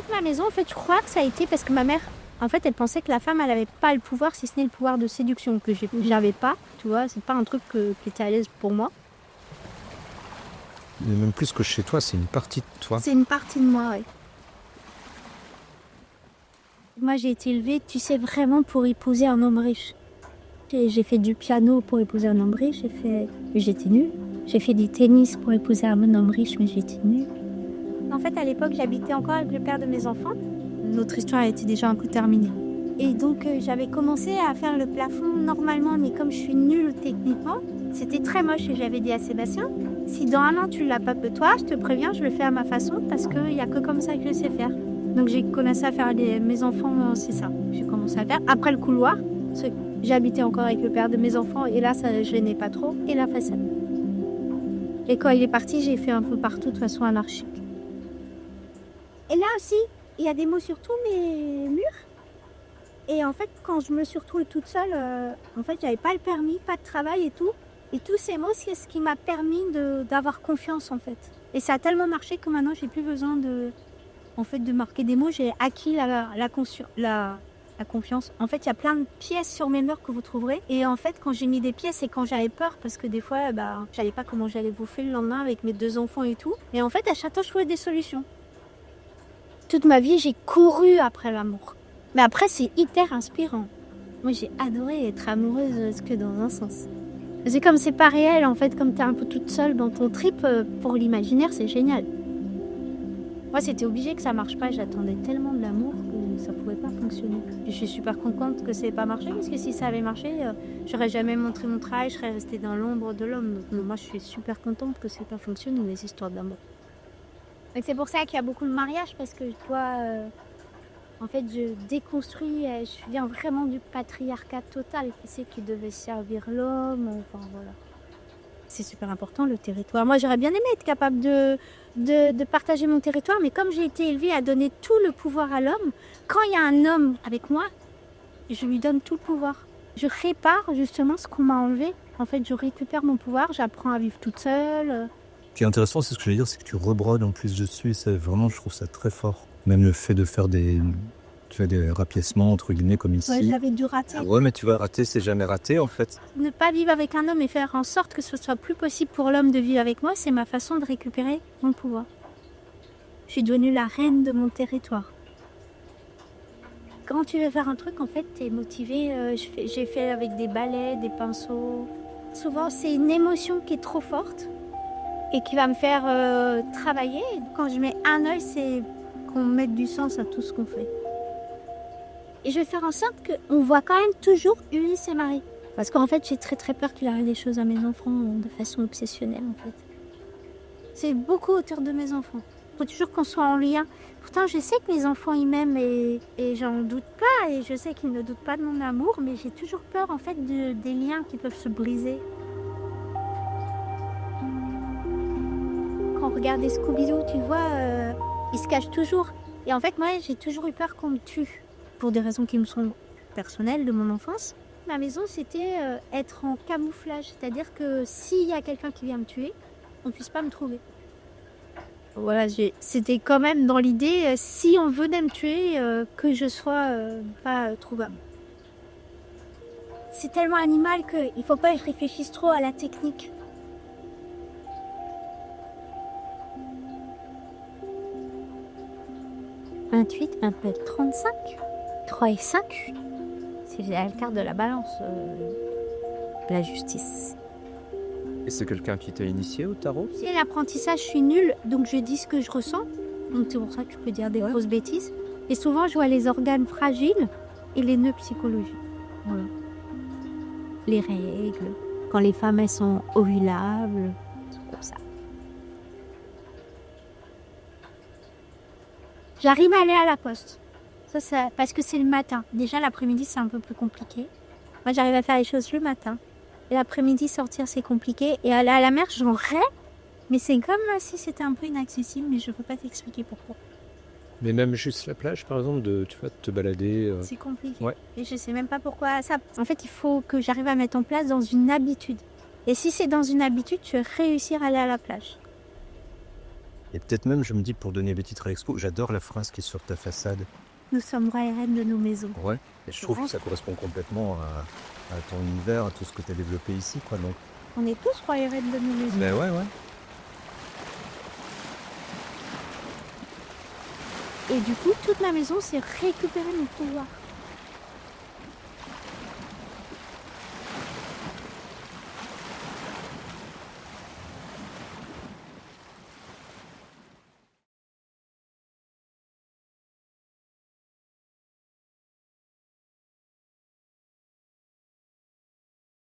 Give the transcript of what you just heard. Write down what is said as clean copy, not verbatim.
toute ma maison, en fait, je crois que ça a été parce que ma mère, en fait, elle pensait que la femme, elle n'avait pas le pouvoir, si ce n'est le pouvoir de séduction, que j'avais pas, tu vois, c'est pas un truc qui était à l'aise pour moi. Mais même plus que chez toi, c'est une partie de toi. C'est une partie de moi, oui. Moi, j'ai été élevée, tu sais, vraiment pour épouser un homme riche. J'ai fait du piano pour épouser un homme riche, mais j'étais nulle. J'ai fait du tennis pour épouser un homme riche, mais j'étais nulle. En fait, à l'époque, j'habitais encore avec le père de mes enfants. Notre histoire était déjà un peu terminée. Et donc, j'avais commencé à faire le plafond normalement, mais comme je suis nulle techniquement, c'était très moche et j'avais dit à Sébastien, si dans 1 an tu l'as pas pour toi, je te préviens, je le fais à ma façon parce qu'il n'y a que comme ça que je sais faire. Donc j'ai commencé à faire mes enfants, c'est ça. J'ai commencé à faire. Après le couloir, j'habitais encore avec le père de mes enfants et là, ça ne gênait pas trop. Et la façade. Et quand il est parti, j'ai fait un peu partout de façon anarchique. Et là aussi, il y a des mots sur tous mes murs. Et en fait, quand je me suis retrouvée toute seule, en fait, j'avais pas le permis, pas de travail et tout. Et tous ces mots, c'est ce qui m'a permis d'avoir confiance, en fait. Et ça a tellement marché que maintenant, j'ai plus besoin de marquer des mots. J'ai acquis la confiance. En fait, il y a plein de pièces sur mes murs que vous trouverez. Et en fait, quand j'ai mis des pièces, c'est quand j'avais peur parce que des fois, je savais pas comment j'allais bouffer le lendemain avec mes 2 enfants et tout. Et en fait, à chaque fois, je trouvais des solutions. Toute ma vie, j'ai couru après l'amour. Mais après, c'est hyper inspirant. Moi, j'ai adoré être amoureuse que dans un sens. C'est comme c'est pas réel, en fait, comme t'es un peu toute seule dans ton trip, pour l'imaginaire, c'est génial. Moi, c'était obligé que ça marche pas. J'attendais tellement de l'amour que ça pouvait pas fonctionner. Et je suis super contente que ça n'ait pas marché, parce que si ça avait marché, j'aurais jamais montré mon travail, je serais restée dans l'ombre de l'homme. Donc moi, je suis super contente que ça n'ait pas fonctionné, les histoires d'amour. Donc c'est pour ça qu'il y a beaucoup de mariages, parce que je dois... En fait, je déconstruis, je viens vraiment du patriarcat total, qui devait servir l'homme, enfin voilà. C'est super important, le territoire. Moi, j'aurais bien aimé être capable de partager mon territoire, mais comme j'ai été élevée à donner tout le pouvoir à l'homme, quand il y a un homme avec moi, je lui donne tout le pouvoir. Je répare justement ce qu'on m'a enlevé. En fait, je récupère mon pouvoir, j'apprends à vivre toute seule. Ce qui est intéressant, c'est ce que je veux dire, c'est que tu rebrodes en plus dessus. C'est vraiment, je trouve ça très fort. Même le fait de faire des rapiècements, entre guillemets, comme ici. Ouais, j'avais dû rater. Ah ouais, mais tu vas rater, c'est jamais raté, en fait. Ne pas vivre avec un homme et faire en sorte que ce soit plus possible pour l'homme de vivre avec moi, c'est ma façon de récupérer mon pouvoir. Je suis devenue la reine de mon territoire. Quand tu veux faire un truc, en fait, tu es motivée. J'ai fait avec des balais, des pinceaux. Souvent, c'est une émotion qui est trop forte et qui va me faire travailler. Et quand je mets un œil, c'est qu'on mette du sens à tout ce qu'on fait. Et je vais faire en sorte qu'on voit quand même toujours Ulysse et Marie. Parce qu'en fait, j'ai très très peur qu'il arrive des choses à mes enfants de façon obsessionnelle, en fait. C'est beaucoup autour de mes enfants. Il faut toujours qu'on soit en lien. Pourtant, je sais que mes enfants, ils m'aiment et j'en doute pas. Et je sais qu'ils ne doutent pas de mon amour, mais j'ai toujours peur, en fait, des liens qui peuvent se briser. Quand on regarde Scooby-Doo, tu vois, ils se cachent toujours. Et en fait, moi, j'ai toujours eu peur qu'on me tue. Pour des raisons qui me sont personnelles de mon enfance. Ma maison, c'était être en camouflage. C'est-à-dire que s'il y a quelqu'un qui vient me tuer, on ne puisse pas me trouver. Voilà, c'était quand même dans l'idée, si on venait me tuer, que je sois pas trouvable. C'est tellement animal qu'il ne faut pas que je réfléchisse trop à la technique. « 28, 29, 35, 3 et 5. C'est la carte de la balance, la justice. Et c'est quelqu'un qui t'a initié au tarot ? C'est l'apprentissage, je suis nulle, donc je dis ce que je ressens. Donc c'est pour ça que tu peux dire des grosses bêtises. Et souvent, je vois les organes fragiles et les nœuds psychologiques. Voilà. Les règles, quand les femmes, elles sont ovulables, c'est comme ça. J'arrive à aller à la poste. Ça, parce que c'est le matin. Déjà, l'après-midi, c'est un peu plus compliqué. Moi, j'arrive à faire les choses le matin. Et l'après-midi, sortir, c'est compliqué. Et aller à la mer, j'en rêve. Mais c'est comme si c'était un peu inaccessible, mais je ne peux pas t'expliquer pourquoi. Mais même juste la plage, par exemple, de te balader. C'est compliqué. Ouais. Et je ne sais même pas pourquoi ça. En fait, il faut que j'arrive à mettre en place dans une habitude. Et si c'est dans une habitude, je vais réussir à aller à la plage. Et peut-être même, je me dis, pour donner des titres à l'expo, j'adore la phrase qui est sur ta façade. Nous sommes rois et reines de nos maisons. Ouais. Et je trouve que ça correspond complètement à ton univers, à tout ce que tu as développé ici, quoi. Donc, On est tous rois et reines de nos maisons. ben ouais. Et du coup, toute ma maison, c'est récupérer mon pouvoir.